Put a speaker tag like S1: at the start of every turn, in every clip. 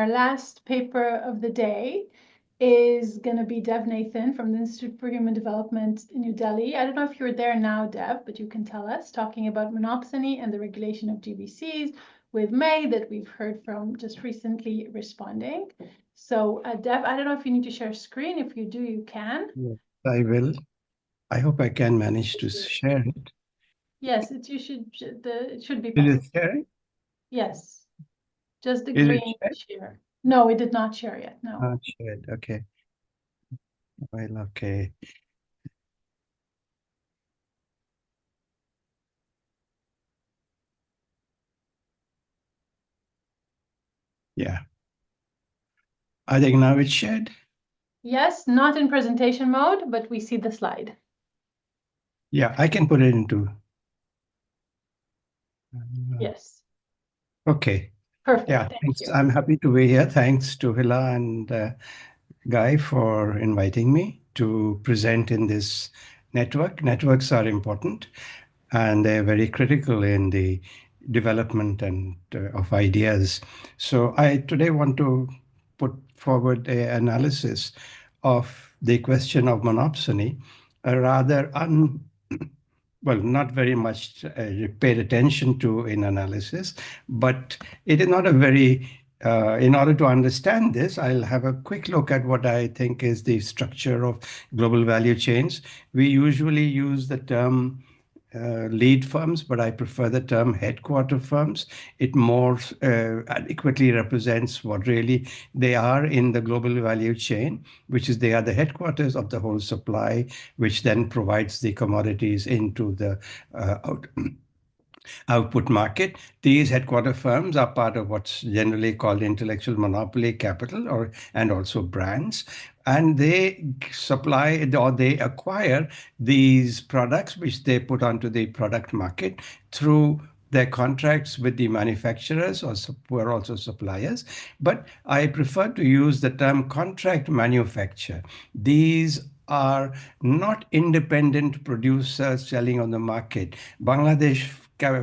S1: our last paper of the day is going to be Dev Nathan from the Institute for Human Development in New Delhi. I don't know if you're there now, Dev, but you can tell us, talking about monopsony and the regulation of GVCs with May that we've heard from just recently responding. So Dev, I don't know if you need to share screen. If you do, you can.
S2: Yes, I will. I hope I can manage to share it.
S1: Yes, it should be
S2: Did
S1: possible.
S2: it share it?
S1: Yes, just the
S2: Is it
S1: green
S2: shared?
S1: share. No, it did not share yet. No.
S2: Not shared. Okay. Well, okay. Yeah. I think now it's shared.
S1: Yes, not in presentation mode, but we see the slide.
S2: Yeah, I can put it into.
S1: Yes.
S2: Okay.
S1: Perfect.
S2: Yeah,
S1: Thank
S2: thanks.
S1: you.
S2: I'm happy to be here. Thanks to Hila and Guy for inviting me to present in this network. Networks are important and they're very critical in the development and of ideas. So I today want to put forward an analysis of the question of monopsony, a rather well, not very much paid attention to in analysis, but it is not a very, in order to understand this, I'll have a quick look at what I think is the structure of global value chains. We usually use the term lead firms, but I prefer the term headquarter firms. It more adequately represents what really they are in the global value chain, which is they are the headquarters of the whole supply, which then provides the commodities into the output market. These headquarter firms are part of what's generally called intellectual monopoly capital and also brands. And they supply or they acquire these products which they put onto the product market through their contracts with the manufacturers who are also suppliers. But I prefer to use the term contract manufacture. These are not independent producers selling on the market. Bangladesh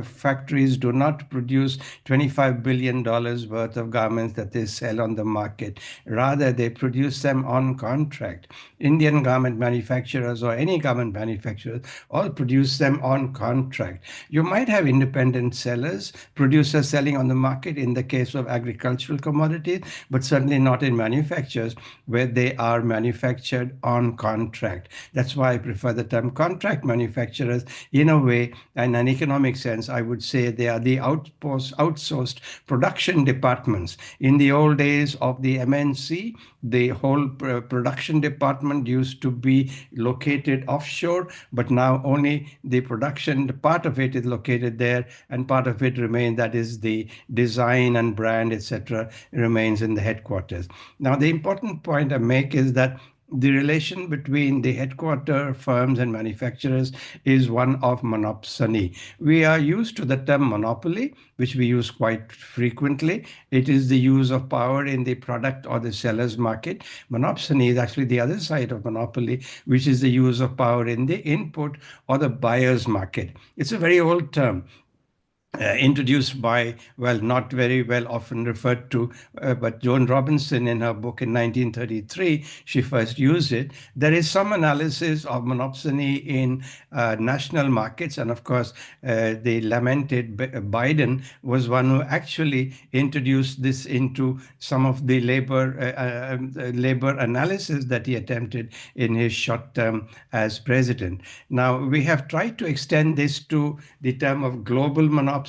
S2: factories do not produce $25 billion worth of garments that they sell on the market. Rather, they produce them on contract. Indian garment manufacturers or any garment manufacturers all produce them on contract. You might have independent sellers, producers selling on the market in the case of agricultural commodities, but certainly not in manufacturers where they are manufactured on contract. That's why I prefer the term contract manufacturers. In a way, in an economic sense, I would say they are the outsourced production departments. In the old days of the MNC, the whole production department used to be located offshore, but now only the production part of it is located there and part of it remains, that is the design and brand, etc., remains in the headquarters. Now, the important point I make is that the relation between the headquarter firms and manufacturers is one of monopsony. We are used to the term monopoly, which we use quite frequently. It is the use of power in the product or the seller's market. Monopsony is actually the other side of monopoly, which is the use of power in the input or the buyer's market. It's a very old term. Introduced by, well, not very well often referred to, but Joan Robinson in her book in 1933, she first used it. There is some analysis of monopsony in national markets. And of course, the lamented Biden was one who actually introduced this into some of the labor analysis that he attempted in his short term as president. Now, we have tried to extend this to the term of global monopsony,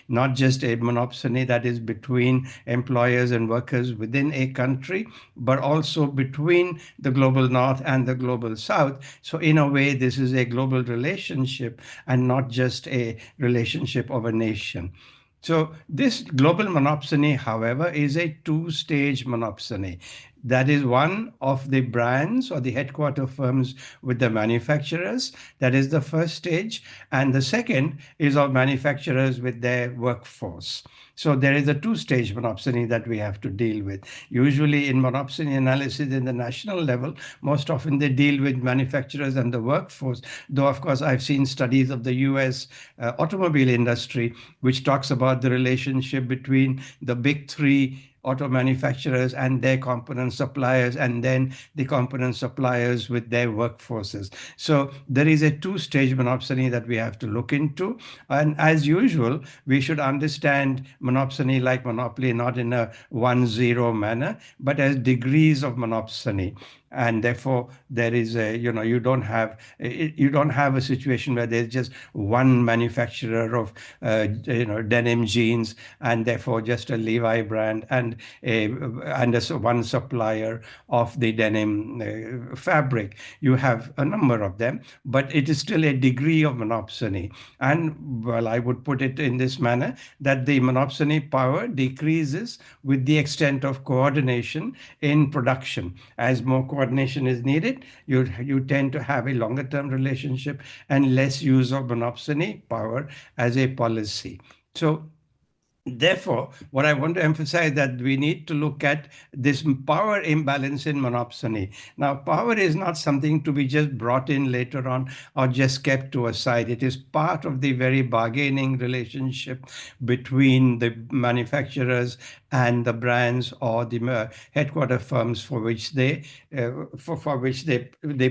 S2: not just a monopsony that is between employers and workers within a country, but also between the global north and the global south. So in a way, this is a global relationship and not just a relationship of a nation. So this global monopsony, however, is a two-stage monopsony. That is one of the brands or the headquarter firms with the manufacturers. That is the first stage. And the second is of manufacturers with their workforce. So there is a two-stage monopsony that we have to deal with. Usually in monopsony analysis in the national level, most often they deal with manufacturers and the workforce. Though, of course, I've seen studies of the US automobile industry, which talks about the relationship between the big three auto manufacturers and their component suppliers, and then the component suppliers with their workforces. So there is a two-stage monopsony that we have to look into. And as usual, we should understand monopsony like monopoly, not in a 1-0 manner, but as degrees of monopsony. And therefore there is a, you don't have a situation where there's just one manufacturer of denim jeans, and therefore just a Levi brand, and one supplier of the denim fabric. You have a number of them, but it is still a degree of monopsony. And well, I would put it in this manner, that the monopsony power decreases with the extent of coordination in production. As more coordination is needed, you tend to have a longer term relationship and less use of monopsony power as a policy. So therefore, what I want to emphasize, that we need to look at this power imbalance in monopsony. Now, power is not something to be just brought in later on or just kept to a side. It is part of the very bargaining relationship between the manufacturers and the brands or the headquarter firms for which they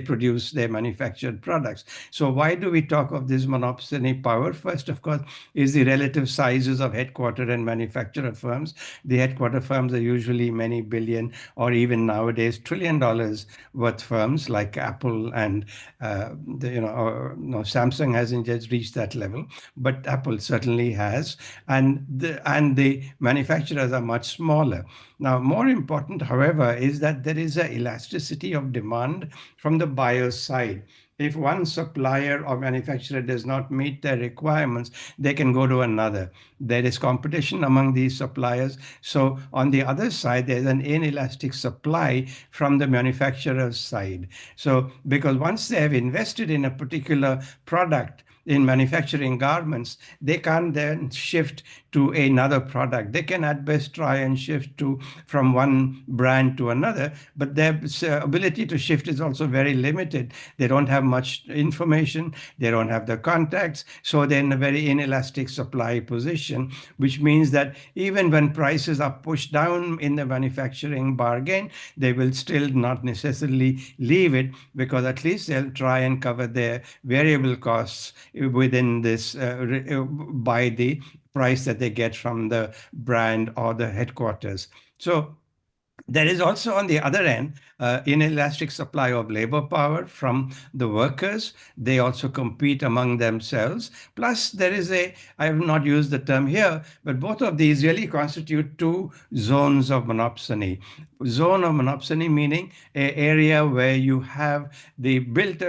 S2: produce their manufactured products. So why do we talk of this monopsony power? First, of course, is the relative sizes of headquarter and manufacturer firms. The headquarter firms are usually many billion, or even nowadays $1 trillion worth firms like Apple, and Samsung hasn't yet reached that level, but Apple certainly has, and the manufacturers are much smaller. Now, more important, however, is that there is an elasticity of demand from the buyer's side. If one supplier or manufacturer does not meet their requirements, they can go to another. There is competition among these suppliers. So on the other side, there's an inelastic supply from the manufacturer's side. So because once they have invested in a particular product, in manufacturing garments, they can't then shift to another product. They can at best try and shift from one brand to another, but their ability to shift is also very limited. They don't have much information, they don't have the contacts, so they're in a very inelastic supply position, which means that even when prices are pushed down in the manufacturing bargain, they will still not necessarily leave it, because at least they'll try and cover their variable costs within this by the price that they get from the brand or the headquarters. So there is also, on the other end, inelastic supply of labor power from the workers. They also compete among themselves. Plus, there is I have not used the term here, but both of these really constitute two zones of monopsony. Zone of monopsony meaning an area where you have the built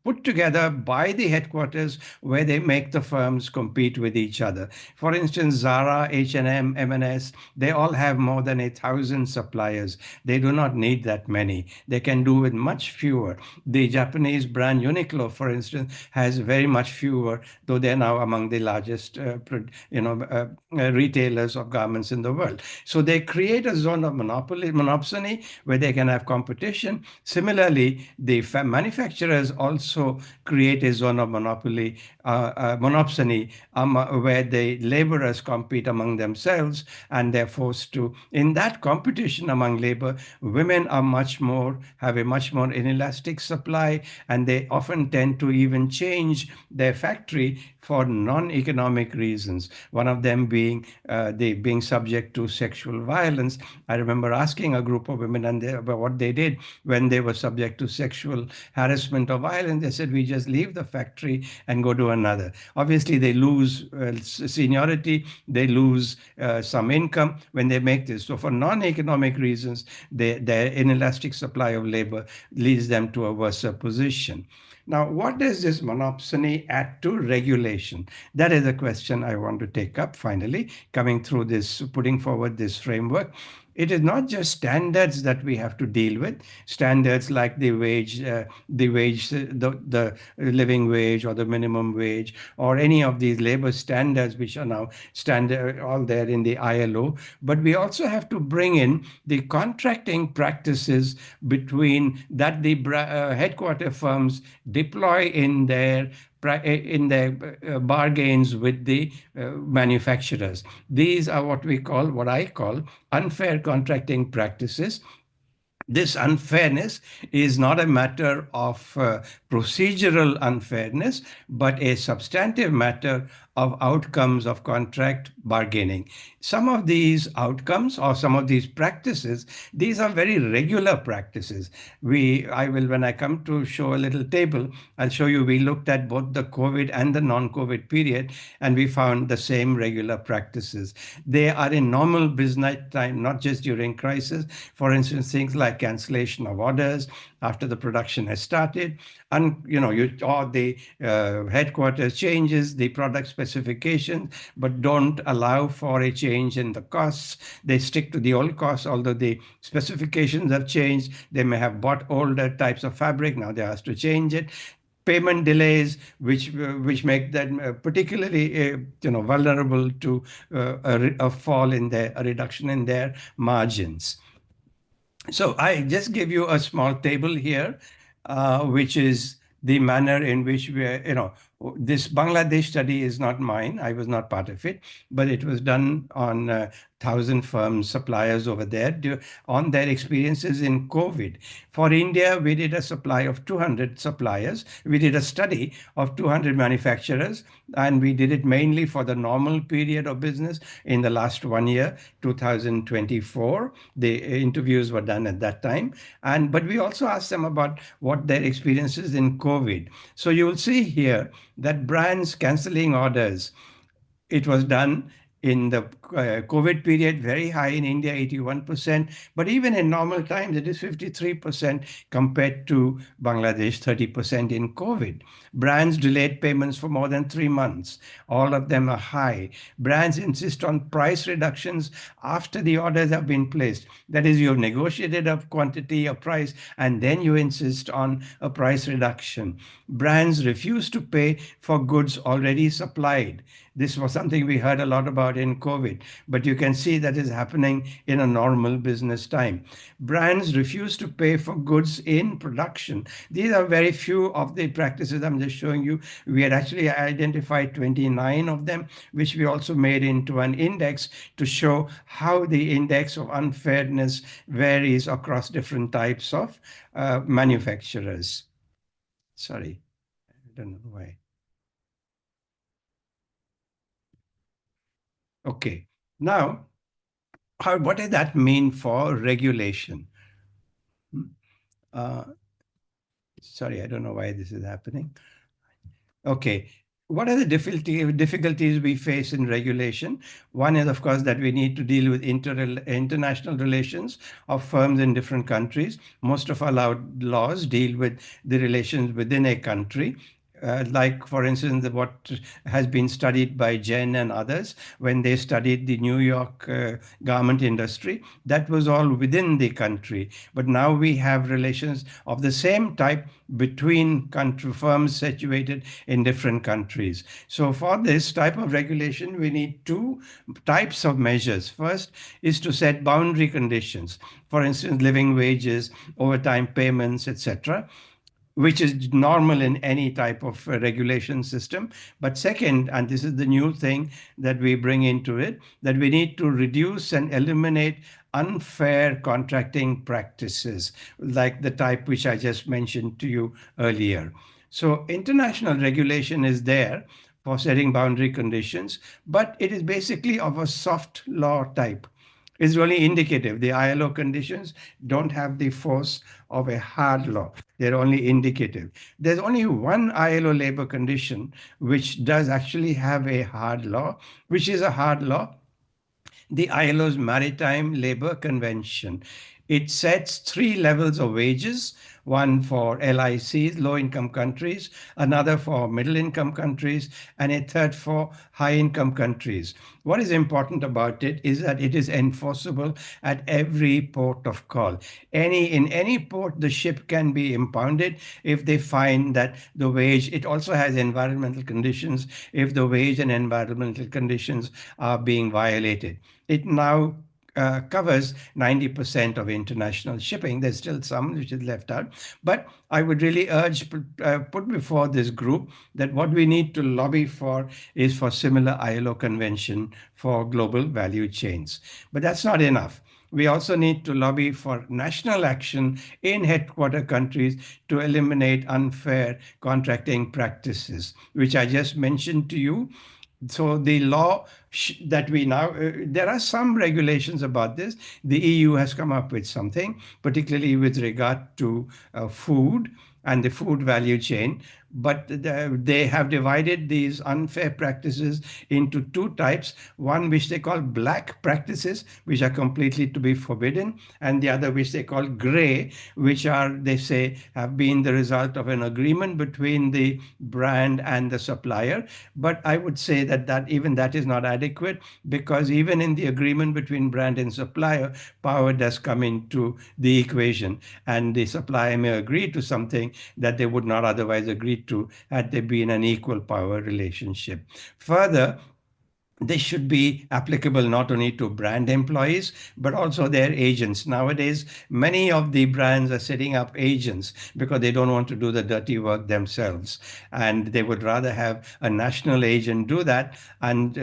S2: put together by the headquarters, where they make the firms compete with each other. For instance, Zara, H&M, M&S, they all have more than 1,000 suppliers. They do not need that many. They can do with much fewer. The Japanese brand Uniqlo, for instance, has very much fewer, though they're now among the largest retailers of garments in the world. So they create a zone of monopsony where they can have competition. Similarly, the manufacturers also create a zone of monopsony, where the laborers compete among themselves, and they're forced to, in that competition among labor, women have a much more inelastic supply, and they often tend to even change their factory for non-economic reasons. One of them being they being subject to sexual violence. I remember asking a group of women about what they did when they were subject to sexual harassment or violence. They said, we just leave the factory and go to another. Obviously, they lose seniority, they lose some income when they make this. So for non-economic reasons, their inelastic supply of labor leads them to a worse position. Now, what does this monopsony add to regulation? That is a question I want to take up finally, coming through this, putting forward this framework. It is not just standards that we have to deal with, standards like the living wage or the minimum wage, or any of these labor standards which are now all there in the ILO. But we also have to bring in the contracting practices between that the headquarter firms deploy in their bargains with the manufacturers. These are what I call unfair contracting practices. This unfairness is not a matter of procedural unfairness, but a substantive matter of outcomes of contract bargaining. Some of these outcomes or some of these practices, these are very regular practices. I will, when I come to show a little table, I'll show you, we looked at both the COVID and the non-COVID period, and we found the same regular practices. They are in normal business time, not just during crisis. For instance, things like cancellation of orders after the production has started, and or the headquarters changes the product specification, but don't allow for a change in the costs. They stick to the old costs, although the specifications have changed. They may have bought older types of fabric, now they asked to change it. Payment delays, which make them particularly vulnerable to a fall in a reduction in their margins. So I just give you a small table here, which is the manner in which this Bangladesh study is not mine. I was not part of it, but it was done on 1,000 firms, suppliers over there, on their experiences in COVID. For India, we did a supply of 200 suppliers. We did a study of 200 manufacturers, and we did it mainly for the normal period of business in the last 1 year, 2024. The interviews were done at that time. But we also asked them about what their experiences in COVID. So you will see here that brands canceling orders, it was done in the COVID period, very high in India, 81%. But even in normal times, it is 53% compared to Bangladesh, 30% in COVID. Brands delayed payments for more than 3 months. All of them are high. Brands insist on price reductions after the orders have been placed. That is, you have negotiated a quantity, a price, and then you insist on a price reduction. Brands refuse to pay for goods already supplied. This was something we heard a lot about in COVID, but you can see that is happening in a normal business time. Brands refuse to pay for goods in production. These are very few of the practices I'm just showing you. We had actually identified 29 of them, which we also made into an index to show how the index of unfairness varies across different types of manufacturers. Sorry, I don't know why. Okay, now, what does that mean for regulation? Sorry, I don't know why this is happening. Okay, what are the difficulties we face in regulation? One is, of course, that we need to deal with international relations of firms in different countries. Most of our laws deal with the relations within a country. Like, for instance, what has been studied by Jen and others when they studied the New York garment industry, that was all within the country. But now we have relations of the same type between firms situated in different countries. So for this type of regulation, we need two types of measures. First is to set boundary conditions, for instance, living wages, overtime payments, etc., which is normal in any type of regulation system. But second, and this is the new thing that we bring into it, that we need to reduce and eliminate unfair contracting practices, like the type which I just mentioned to you earlier. So international regulation is there for setting boundary conditions, but it is basically of a soft law type. It's really indicative. The ILO conditions don't have the force of a hard law. They're only indicative. There's only one ILO labor condition which does actually have a hard law, which is a hard law, the ILO's Maritime Labor Convention. It sets 3 levels of wages, one for LICs, low-income countries, another for middle-income countries, and a third for high-income countries. What is important about it is that it is enforceable at every port of call. In any port, the ship can be impounded if they find that the wage, it also has environmental conditions, if the wage and environmental conditions are being violated. It now covers 90% of international shipping. There's still some which is left out. But I would really urge, put before this group that what we need to lobby for is for similar ILO convention for global value chains. But that's not enough. We also need to lobby for national action in headquarter countries to eliminate unfair contracting practices, which I just mentioned to you. So the law that we now, there are some regulations about this. The EU has come up with something, particularly with regard to food and the food value chain. But they have divided these unfair practices into two types. One which they call black practices, which are completely to be forbidden, and the other which they call gray, which are, they say, have been the result of an agreement between the brand and the supplier. But I would say that even that is not adequate, because even in the agreement between brand and supplier, power does come into the equation, and the supplier may agree to something that they would not otherwise agree to had they been an equal power relationship. Further, they should be applicable not only to brand employees, but also their agents. Nowadays, many of the brands are setting up agents because they don't want to do the dirty work themselves. And they would rather have a national agent do that. And,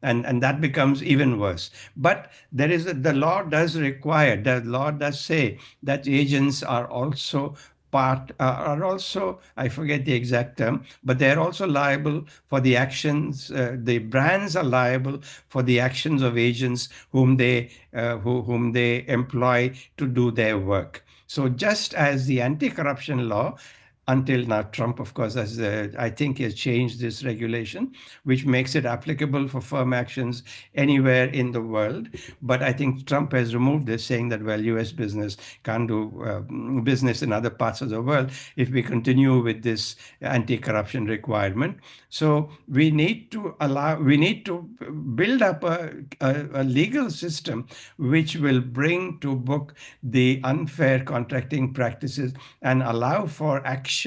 S2: and that becomes even worse. But the law does require, the law does say that agents are also are also, I forget the exact term, but they're also liable for the actions. The brands are liable for the actions of agents whom they employ to do their work. So just as the anti-corruption law, until now, Trump, of course, has, I think, has changed this regulation, which makes it applicable for firm actions anywhere in the world. But I think Trump has removed this, saying that, well, US business can't do business in other parts of the world if we continue with this anti-corruption requirement. So we need to build up a legal system which will bring to book the unfair contracting practices and allow for action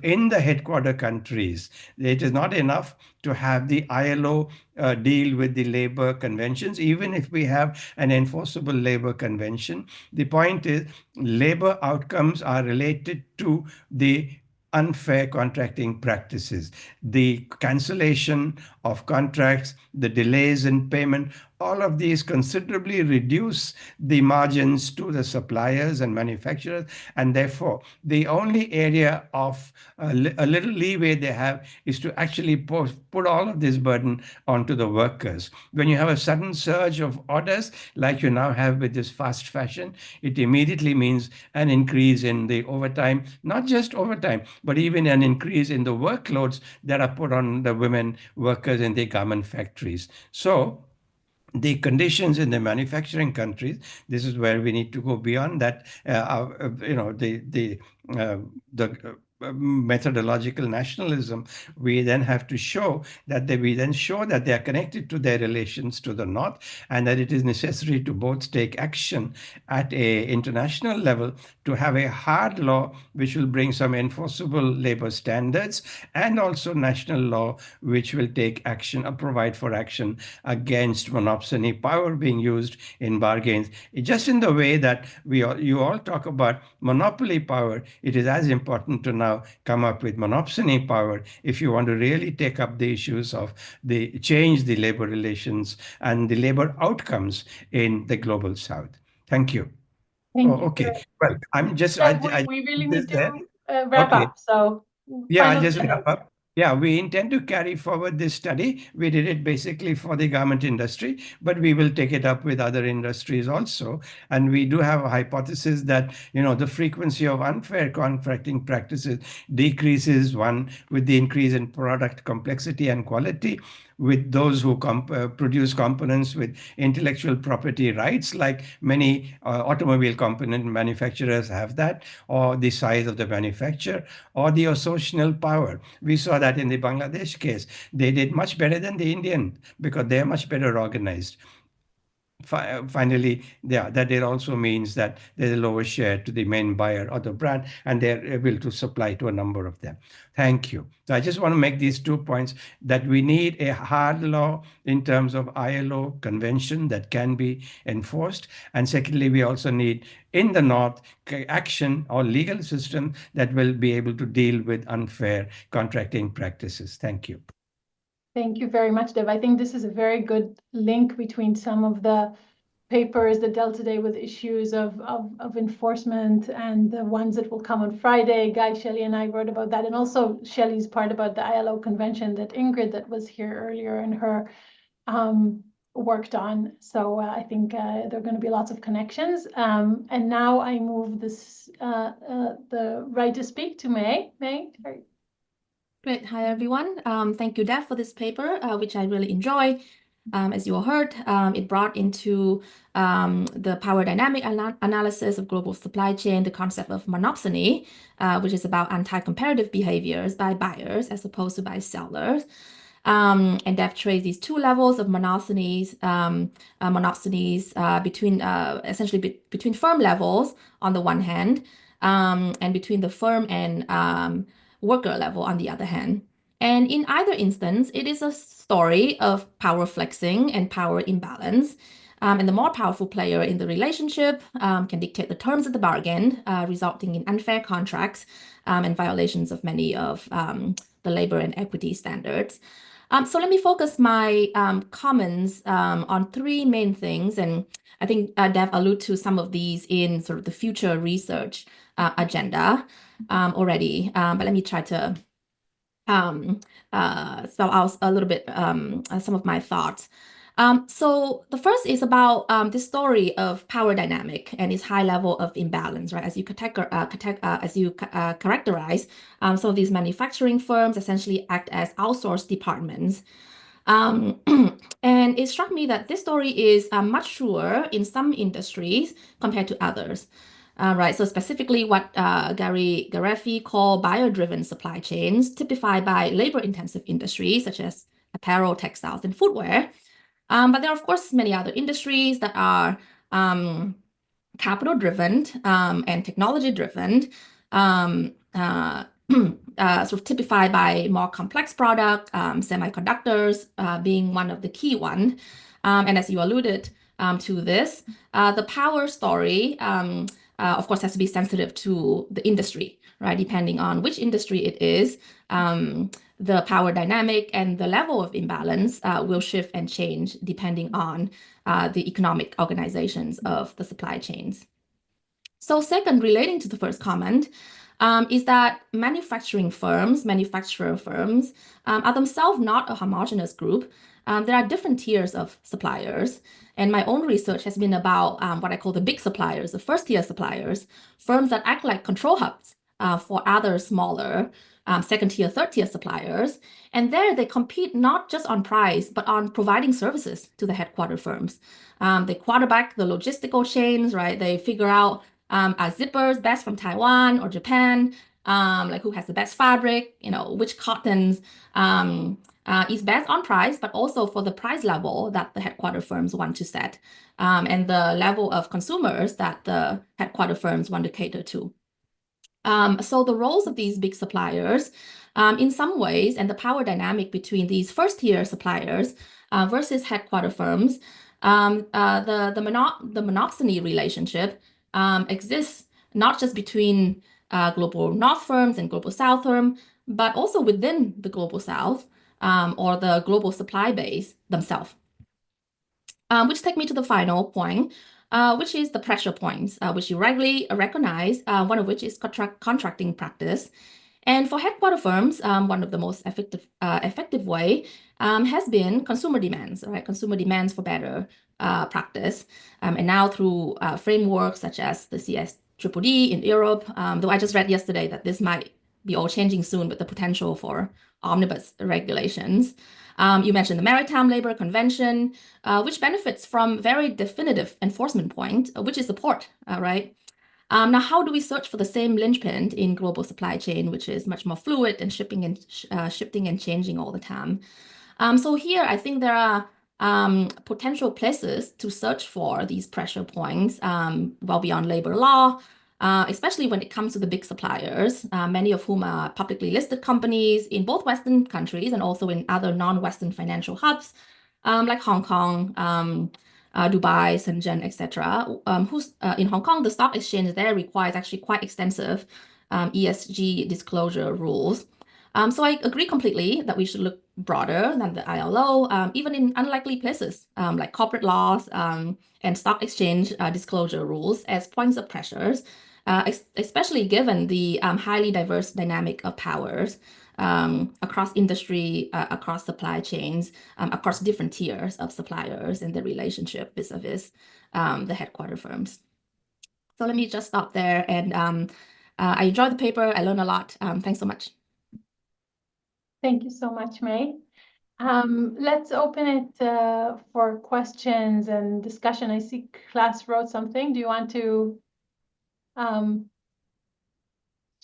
S2: in the headquarter countries. It is not enough to have the ILO deal with the labor conventions, even if we have an enforceable labor convention. The point is, labor outcomes are related to the unfair contracting practices, the cancellation of contracts, the delays in payment. All of these considerably reduce the margins to the suppliers and manufacturers, and therefore the only area of a little leeway they have is to actually put all of this burden onto the workers. When you have a sudden surge of orders, like you now have with this fast fashion, it immediately means an increase in the overtime, not just overtime, but even an increase in the workloads that are put on the women workers in the garment factories. So the conditions in the manufacturing countries, this is where we need to go beyond that. The methodological nationalism, we then have to show that they are connected to their relations to the north, and that it is necessary to both take action at a international level to have a hard law which will bring some enforceable labor standards, and also national law which will take action or provide for action against monopsony power being used in bargains. Just in the way that you all talk about monopoly power, it is as important to now come up with monopsony power if you want to really take up the issues of the change the labor relations and the labor outcomes in the global south. Thank you.
S1: Thank
S2: Oh,
S1: you.
S2: okay. Well, I'm just
S1: Deb,
S2: I
S1: we really
S2: this
S1: need
S2: there.
S1: to wrap
S2: Okay.
S1: up. So
S2: Yeah, I'll
S1: final
S2: just wrap
S1: minutes.
S2: up. Yeah, we intend to carry forward this study. We did it basically for the garment industry, but we will take it up with other industries also. And we do have a hypothesis that, the frequency of unfair contracting practices decreases, one, with the increase in product complexity and quality, with those who produce components with intellectual property rights, like many automobile component manufacturers have that, or the size of the manufacturer, or the associational power. We saw that in the Bangladesh case. They did much better than the Indian because they're much better organized. finally, yeah, that it also means that there's a lower share to the main buyer or the brand, and they're able to supply to a number of them. Thank you. So I just want to make these 2 points, that we need a hard law in terms of ILO convention that can be enforced. And secondly, we also need in the North action or legal system that will be able to deal with unfair contracting practices. Thank you.
S1: Thank you very much, Dev. I think this is a very good link between some of the papers that dealt today with issues of enforcement and the ones that will come on Friday. Guy, Shelley, and I wrote about that. And also Shelley's part about the ILO convention that Ingrid, that was here earlier, in her worked on. So I think there are going to be lots of connections. And now I move this the right to speak to May. May?
S3: Great. Hi, everyone. Thank you, Dev, for this paper, which I really enjoy. As you all heard, it brought into the power dynamic analysis of global supply chain the concept of monopsony, which is about anti-competitive behaviors by buyers as opposed to by sellers. And Dev traced these two levels of monopsonies between essentially between firm levels on the one hand, and between the firm and worker level on the other hand. And in either instance, it is a story of power flexing and power imbalance. And the more powerful player in the relationship can dictate the terms of the bargain, resulting in unfair contracts and violations of many of the labor and equity standards. So let me focus my comments on three main things. And I think Dev alluded to some of these in sort of the future research agenda already. But let me try to spell out a little bit some of my thoughts. So the first is about the story of power dynamic and its high level of imbalance, right? As you characterize, some of these manufacturing firms essentially act as outsourced departments. And it struck me that this story is much truer in some industries compared to others. Right, so specifically what Gary Gareffi called buyer-driven supply chains, typified by labor-intensive industries such as apparel, textiles, and footwear. But there are, of course, many other industries that are capital-driven and technology-driven, sort of typified by more complex product, semiconductors being one of the key one. And as you alluded to this, the power story, of course, has to be sensitive to the industry, right? Depending on which industry it is, the power dynamic and the level of imbalance will shift and change depending on the economic organizations of the supply chains. So second, relating to the first comment, is that manufacturer firms, are themselves not a homogeneous group. There are different tiers of suppliers. And my own research has been about what I call the big suppliers, the first-tier suppliers, firms that act like control hubs for other smaller second-tier, third-tier suppliers. And there they compete not just on price, but on providing services to the headquarter firms. They quarterback the logistical chains, right? They figure out are zippers best from Taiwan or Japan, like who has the best fabric, which cottons is best on price, but also for the price level that the headquarter firms want to set, and the level of consumers that the headquarter firms want to cater to. So the roles of these big suppliers, in some ways, and the power dynamic between these first-tier suppliers versus headquarter firms, the monopsony relationship exists not just between global North firms and global South firms, but also within the global South or the global supply base themselves. Which take me to the final point, which is the pressure points, which you rightly recognize, one of which is contracting practice. And for headquarter firms, one of the most effective way has been consumer demands, right? Consumer demands for better practice. And now through frameworks such as the CSDDD in Europe, though I just read yesterday that this might be all changing soon with the potential for omnibus regulations. You mentioned the Maritime Labor Convention, which benefits from very definitive enforcement point, which is the port, right? Now, how do we search for the same linchpin in global supply chain, which is much more fluid and shifting and changing all the time? So here, I think there are potential places to search for these pressure points well beyond labor law, especially when it comes to the big suppliers, many of whom are publicly listed companies in both Western countries and also in other non-Western financial hubs like Hong Kong, Dubai, Shenzhen, etc. In Hong Kong, the stock exchange there requires actually quite extensive ESG disclosure rules. So I agree completely that we should look broader than the ILO, even in unlikely places like corporate laws and stock exchange disclosure rules as points of pressures, especially given the highly diverse dynamic of powers across industry, across supply chains, across different tiers of suppliers and the relationship vis-a-vis the headquarter firms. So let me just stop there, and I enjoyed the paper. I learned a lot. Thanks so much.
S1: Thank you so much, May. Let's open it for questions and discussion. I see class wrote something. Do you want to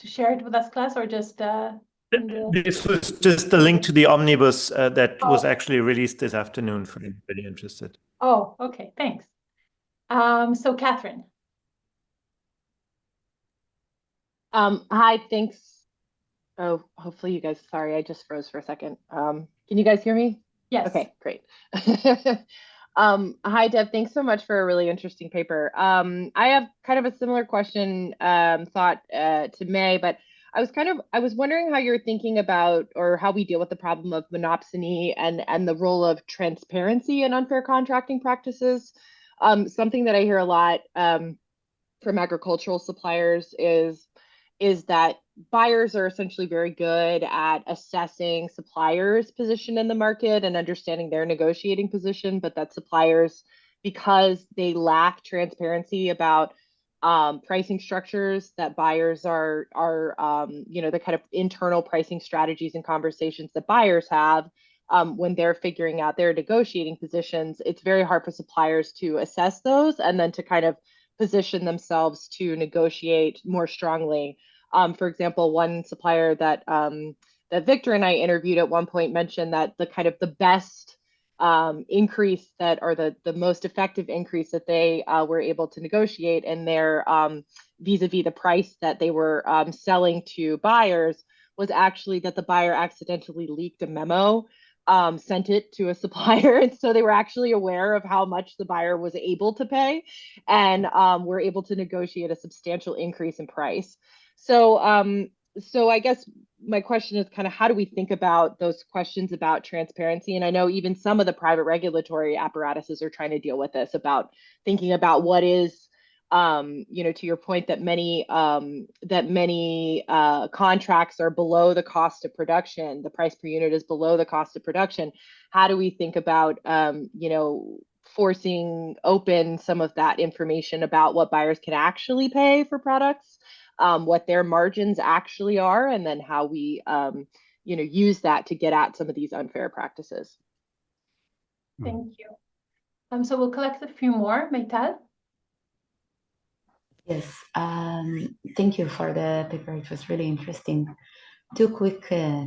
S1: share it with us, class, or just in the...
S4: This was just a link to the omnibus that was actually released this afternoon for anybody interested.
S1: Oh, okay, thanks. So Catherine.
S5: Hi, thanks. Oh, hopefully you guys, sorry, I just froze for a second. Can you guys hear me?
S1: Yes.
S5: Okay, great. Hi, Deb, thanks so much for a really interesting paper. I have kind of a similar question thought to May, but I was wondering how you're thinking about, or how we deal with the problem of monopsony and the role of transparency in unfair contracting practices. Something that I hear a lot from agricultural suppliers is that buyers are essentially very good at assessing suppliers' position in the market and understanding their negotiating position, but that suppliers, because they lack transparency about pricing structures, that buyers are the kind of internal pricing strategies and conversations that buyers have when they're figuring out their negotiating positions, it's very hard for suppliers to assess those and then to kind of position themselves to negotiate more strongly. For example, one supplier that Victor and I interviewed at one point mentioned that the best increase that, or the most effective increase that they were able to negotiate in their vis-a-vis the price that they were selling to buyers was actually that the buyer accidentally leaked a memo, sent it to a supplier, and so they were actually aware of how much the buyer was able to pay, and were able to negotiate a substantial increase in price. So I guess my question is kind of, how do we think about those questions about transparency? And I know even some of the private regulatory apparatuses are trying to deal with this, about thinking about what is, to your point that many contracts are below the cost of production, the price per unit is below the cost of production. How do we think about, forcing open some of that information about what buyers can actually pay for products? What their margins actually are, and then how we, use that to get at some of these unfair practices.
S1: Thank you. So we'll collect a few more. Meital?
S6: Yes, thank you for the paper. It was really interesting. Two quick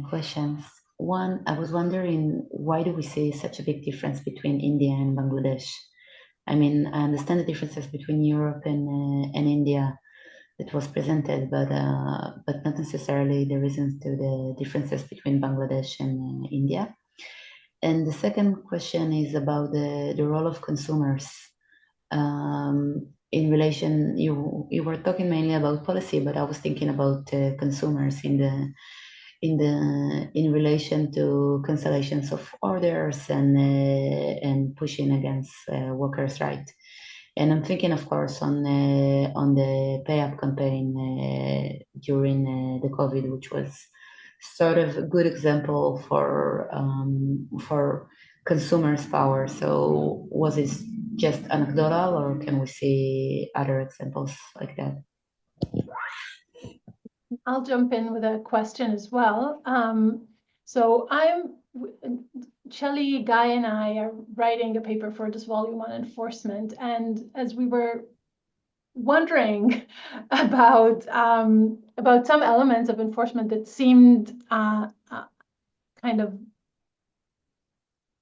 S6: questions. One, I was wondering, why do we see such a big difference between India and Bangladesh? I mean, I understand the differences between Europe and India that was presented, but not necessarily the reasons to the differences between Bangladesh and India. And the second question is about the role of consumers in relation. You were talking mainly about policy, but I was thinking about consumers in relation to cancellations of orders and pushing against workers' rights. And I'm thinking, of course, on the pay up campaign during the COVID, which was sort of a good example for consumers' power. So was it just anecdotal, or can we see other examples like that?
S1: I'll jump in with a question as well. So Shelley, Guy, and I are writing a paper for this volume on enforcement, and as we were wondering about some elements of enforcement that seemed kind of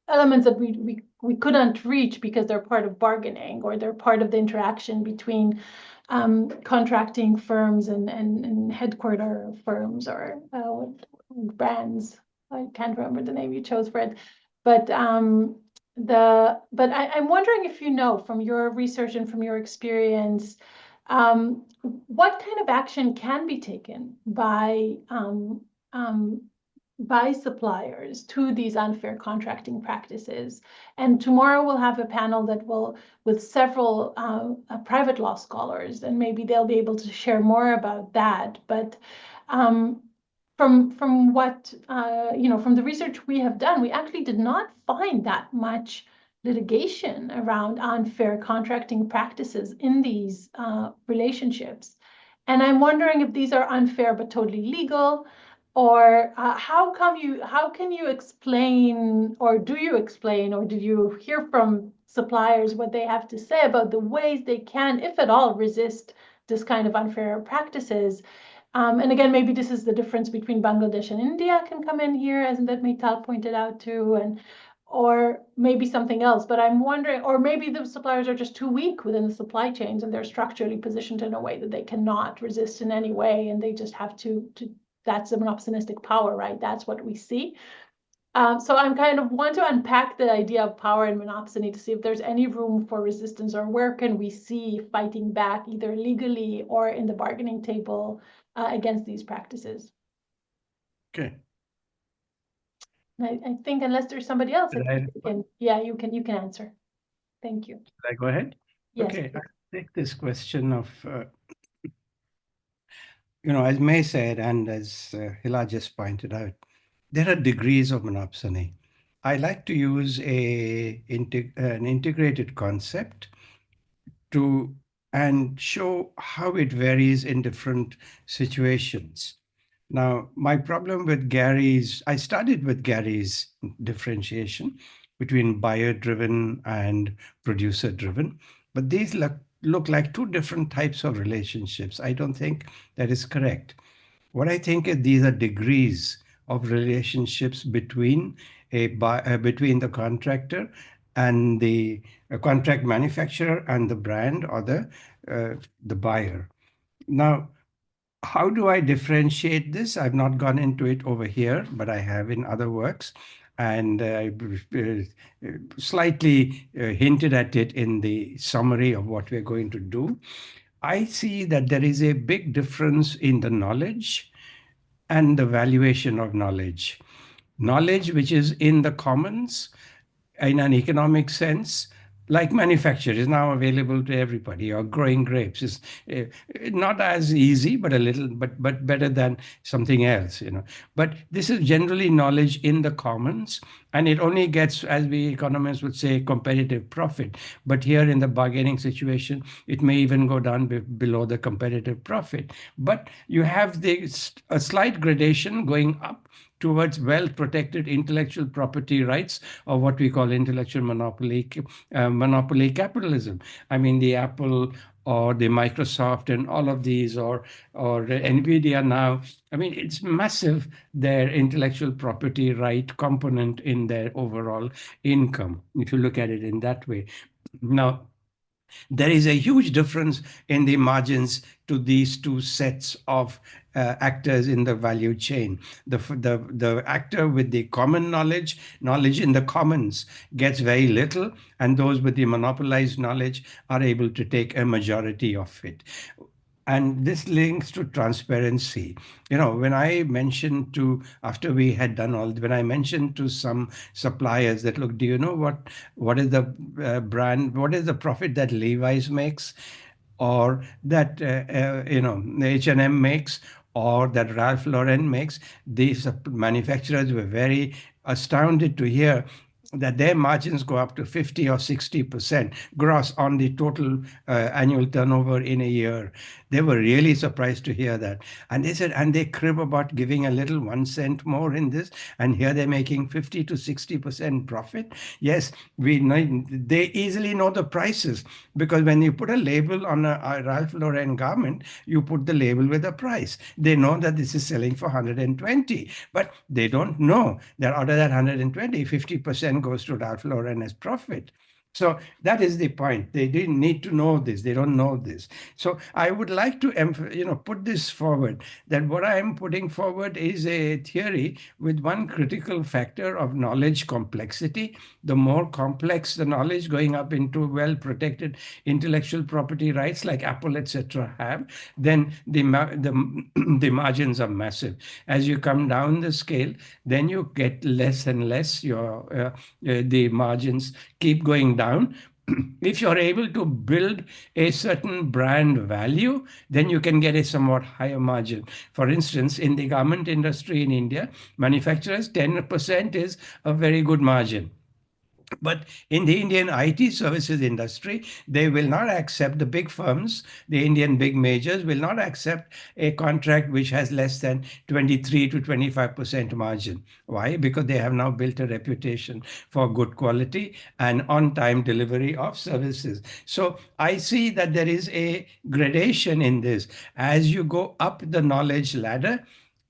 S1: elements that we we couldn't reach because they're part of bargaining, or they're part of the interaction between contracting firms and headquarter firms, or brands. I can't remember the name you chose for it, but I'm wondering if you know from your research and from your experience, what kind of action can be taken by suppliers to these unfair contracting practices. And tomorrow we'll have a panel that will, with several private law scholars, and maybe they'll be able to share more about that. But from what from the research we have done, we actually did not find that much litigation around unfair contracting practices in these relationships. And I'm wondering if these are unfair but totally legal, or how can you explain, or do you explain, or do you hear from suppliers what they have to say about the ways they can, if at all, resist this kind of unfair practices? And again, maybe this is the difference between Bangladesh and India can come in here, as that Mital pointed out too, or maybe something else. But I'm wondering, or maybe the suppliers are just too weak within the supply chains, and they're structurally positioned in a way that they cannot resist in any way, and they just have to that's a monopsonistic power, right? That's what we see. So I'm kind of want to unpack the idea of power and monopsony to see if there's any room for resistance, or where can we see fighting back, either legally or in the bargaining table, against these practices.
S2: Okay.
S1: I think unless there's somebody else, you can answer. Thank you.
S2: Should I go ahead?
S1: Yes,
S2: Okay,
S1: please.
S2: I'll take this question of, as May said, and as Hila just pointed out, there are degrees of monopsony. I like to use an integrated concept and show how it varies in different situations. Now, my problem with I started with Gary's differentiation between buyer-driven and producer-driven, but these look like two different types of relationships. I don't think that is correct. What I think is these are degrees of relationships between between the contractor and the contract manufacturer and the brand, or the buyer. Now, how do I differentiate this? I've not gone into it over here, but I have in other works, and I slightly hinted at it in the summary of what we're going to do. I see that there is a big difference in the knowledge and the valuation of knowledge. Knowledge which is in the commons in an economic sense, like manufacture, is now available to everybody, or growing grapes is not as easy, but a little, but better than something else, But this is generally knowledge in the commons, and it only gets, as we economists would say, competitive profit. But here in the bargaining situation, it may even go down below the competitive profit. But you have a slight gradation going up towards well-protected intellectual property rights, or what we call intellectual monopoly capitalism. I mean, the Apple or the Microsoft and all of these, or NVIDIA now, I mean, it's massive, their intellectual property right component in their overall income, if you look at it in that way. Now, there is a huge difference in the margins to these two sets of actors in the value chain. The actor with the common knowledge in the commons gets very little, and those with the monopolized knowledge are able to take a majority of it. And this links to transparency. When I mentioned to, after we had done when I mentioned to some suppliers that, look, do you know what is the brand, what is the profit that Levi's makes, or that H&M makes, or that Ralph Lauren makes? These manufacturers were very astounded to hear that their margins go up to 50 or 60% gross on the total annual turnover in a year. They were really surprised to hear that. And they said, and they crib about giving a little 1 cent more in this, and here they're making 50 to 60% profit. Yes, we know, they easily know the prices, because when you put a label on a Ralph Lauren garment, you put the label with a price. They know that this is selling for 120, but they don't know that out of that 120, 50% 10% goes to Ralph Lauren as profit. So that is the point. They didn't need to know this. They don't know this. So I would like to put this forward, that what I am putting forward is a theory with one critical factor of knowledge complexity. The more complex the knowledge, going up into well-protected intellectual property rights like Apple, etc., have, then the margins are massive. As you come down the scale, then you get less and less. The margins keep going down. If you're able to build a certain brand value, then you can get a somewhat higher margin. For instance, in the garment industry in India, manufacturers, 10% is a very good margin. But in the Indian IT services industry, they will not accept, the big firms, the Indian big majors will not accept a contract which has less than 23 to 25% margin. Why? Because they have now built a reputation for good quality and on-time delivery of services. So I see that there is a gradation in this. As you go up the knowledge ladder,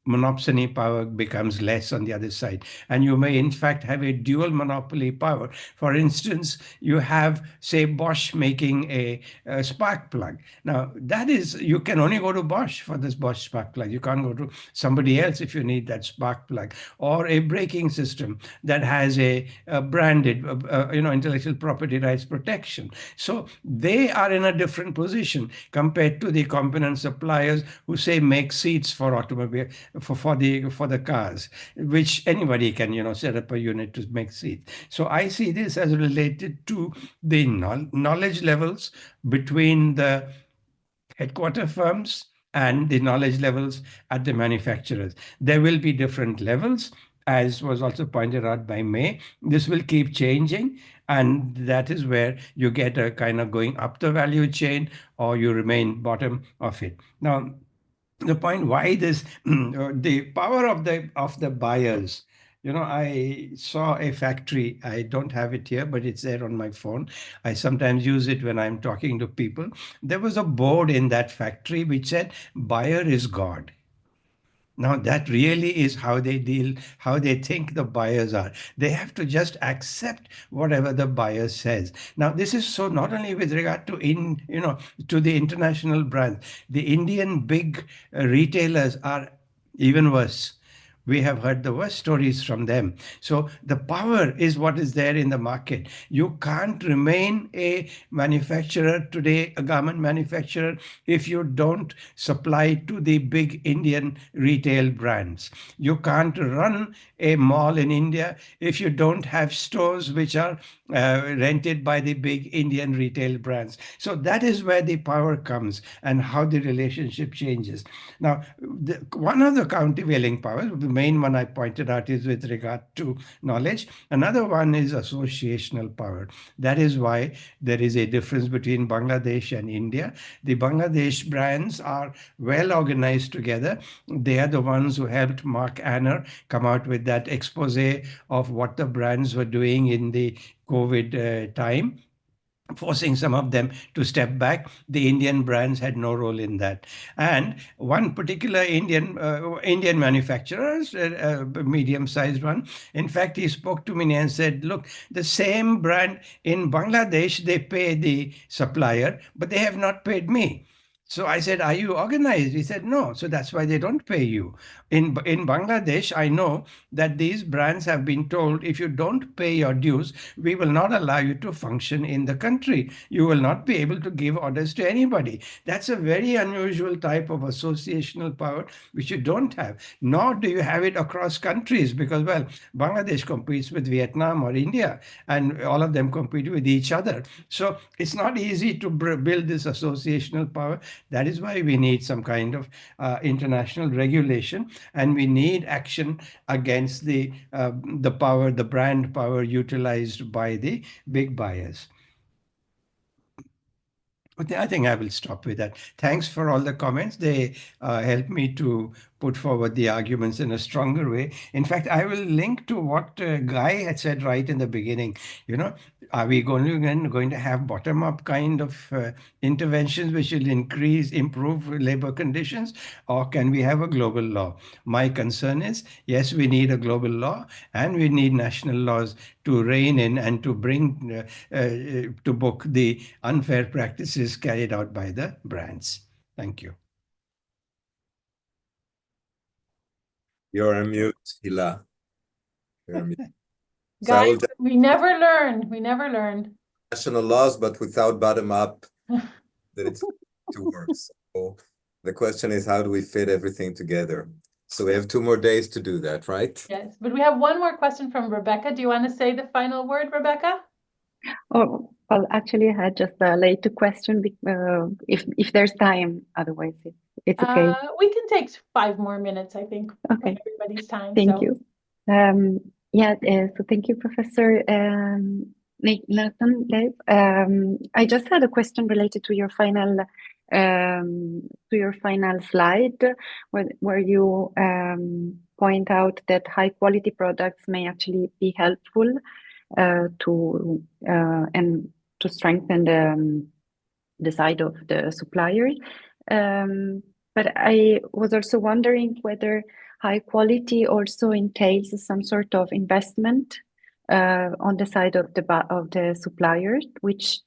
S2: monopsony power becomes less on the other side. And you may, in fact, have a dual monopoly power. For instance, you have, say, Bosch making a spark plug. Now, that is, you can only go to Bosch for this Bosch spark plug. You can't go to somebody else if you need that spark plug. Or a braking system that has a branded, intellectual property rights protection. So they are in a different position compared to the component suppliers who, say, make seats for automobile, for the cars, which anybody can set up a unit to make seats. So I see this as related to the knowledge levels between the headquarter firms and the knowledge levels at the manufacturers. There will be different levels, as was also pointed out by May. This will keep changing, and that is where you get a kind of going up the value chain, or you remain bottom of it. Now, the point why this, the power of the buyers. I saw a factory. I don't have it here, but it's there on my phone. I sometimes use it when I'm talking to people. There was a board in that factory which said, "Buyer is God." Now, that really is how they think the buyers are. They have to just accept whatever the buyer says. Now, this is so not only with regard to to the international brands. The Indian big retailers are even worse. We have heard the worst stories from them. So the power is what is there in the market. You can't remain a manufacturer today, a garment manufacturer, if you don't supply to the big Indian retail brands. You can't run a mall in India if you don't have stores which are rented by the big Indian retail brands. So that is where the power comes and how the relationship changes. Now, one of the countervailing powers, the main one I pointed out, is with regard to knowledge. Another one is associational power. That is why there is a difference between Bangladesh and India. The Bangladesh brands are well organized together. They are the ones who helped Mark Anner come out with that expose of what the brands were doing in the COVID time, forcing some of them to step back. The Indian brands had no role in that. And one particular Indian manufacturer, medium-sized one, in fact, he spoke to me and said, look, the same brand in Bangladesh, they pay the supplier, but they have not paid me. So I said, are you organized? He said, no. So that's why they don't pay you. In Bangladesh, I know that these brands have been told, if you don't pay your dues, we will not allow you to function in the country. You will not be able to give orders to anybody. That's a very unusual type of associational power, which you don't have. Nor do you have it across countries, because, well, Bangladesh competes with Vietnam or India, and all of them compete with each other. So it's not easy to build this associational power. That is why we need some kind of international regulation, and we need action against the power, the brand power utilized by the big buyers. Okay, I think I will stop with that. Thanks for all the comments. They help me to put forward the arguments in a stronger way. In fact, I will link to what Guy had said right in the beginning. Are we going to have bottom-up kind of interventions which will improve labor conditions, or can we have a global law? My concern is, yes, we need a global law, and we need national laws to rein in and to bring to book the unfair practices carried out by the brands. Thank you.
S7: You're on mute, Hila. You're on mute. So I
S1: Guys,
S7: will just
S1: we never learn. We never learn.
S7: national laws, but without bottom up, that it's to work. So the question is, how do we fit everything together? So we have 2 more days to do that, right?
S1: Yes, but we have one more question from Rebecca. Do you want to say the final word, Rebecca?
S8: Oh, well, actually, I had just a late question. If there's time, otherwise it's okay.
S1: We can take 5 more minutes, I think,
S8: Okay.
S1: of everybody's time.
S8: Thank
S1: so.
S8: you. So thank you, Professor Nathan Leib. I just had a question related to your final slide, where you point out that high quality products may actually be helpful to strengthen the side of the suppliers. But I was also wondering whether high quality also entails some sort of investment on the side of the supplier, which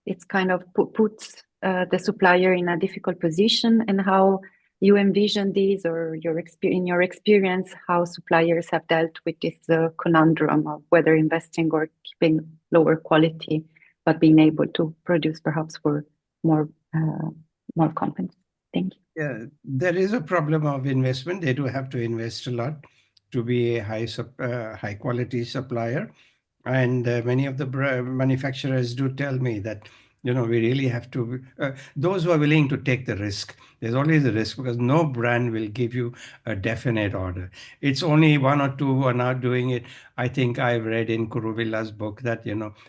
S8: it's kind of puts the supplier in a difficult position, and how you envision these, or in your experience, how suppliers have dealt with this conundrum of whether investing or keeping lower quality, but being able to produce perhaps for more companies. Thank you.
S2: Yeah, there is a problem of investment. They do have to invest a lot to be a high quality supplier. And many of the manufacturers do tell me that, we really have to, those who are willing to take the risk. There's always a risk, because no brand will give you a definite order. It's only 1 or 2 who are now doing it. I think I've read in Kuruvilla's book that,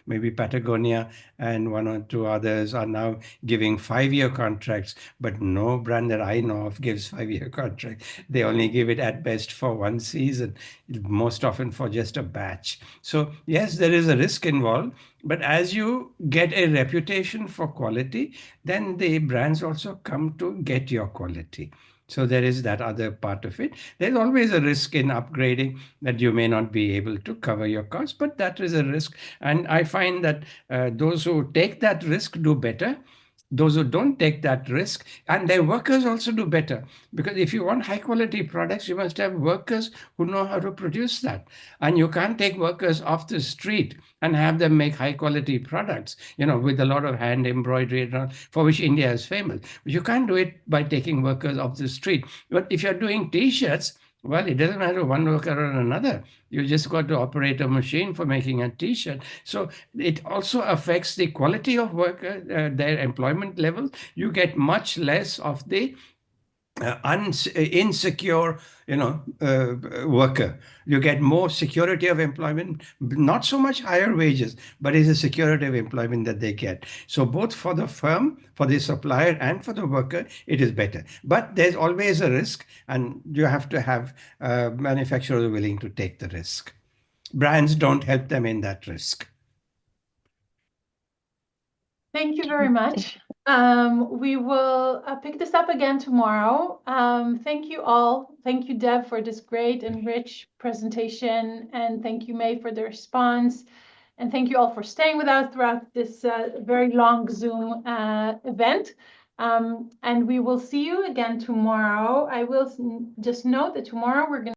S2: maybe Patagonia and 1 or 2 others are now giving 5-year contracts, but no brand that I know of gives 5-year contract. They only give it at best for 1 season, most often for just a batch. So yes, there is a risk involved, but as you get a reputation for quality, then the brands also come to get your quality. So there is that other part of it. There's always a risk in upgrading, that you may not be able to cover your costs, but that is a risk. And I find that those who take that risk do better. Those who don't take that risk, and their workers also do better. Because if you want high quality products, you must have workers who know how to produce that. And you can't take workers off the street and have them make high quality products, with a lot of hand embroidery and all, for which India is famous. But you can't do it by taking workers off the street. But if you're doing T-shirts, well, it doesn't matter one worker or another. You just got to operate a machine for making a T-shirt. So it also affects the quality of worker, their employment level. You get much less of the insecure, worker. You get more security of employment, not so much higher wages, but it's a security of employment that they get. So both for the firm, for the supplier, and for the worker, it is better. But there's always a risk, and you have to have manufacturers willing to take the risk. Brands don't help them in that risk.
S1: Thank you very much. We will pick this up again tomorrow. Thank you all. Thank you, Deb, for this great and rich presentation. And thank you, May, for the response. And thank you all for staying with us throughout this very long Zoom event. And we will see you again tomorrow. I will just note that tomorrow we're going to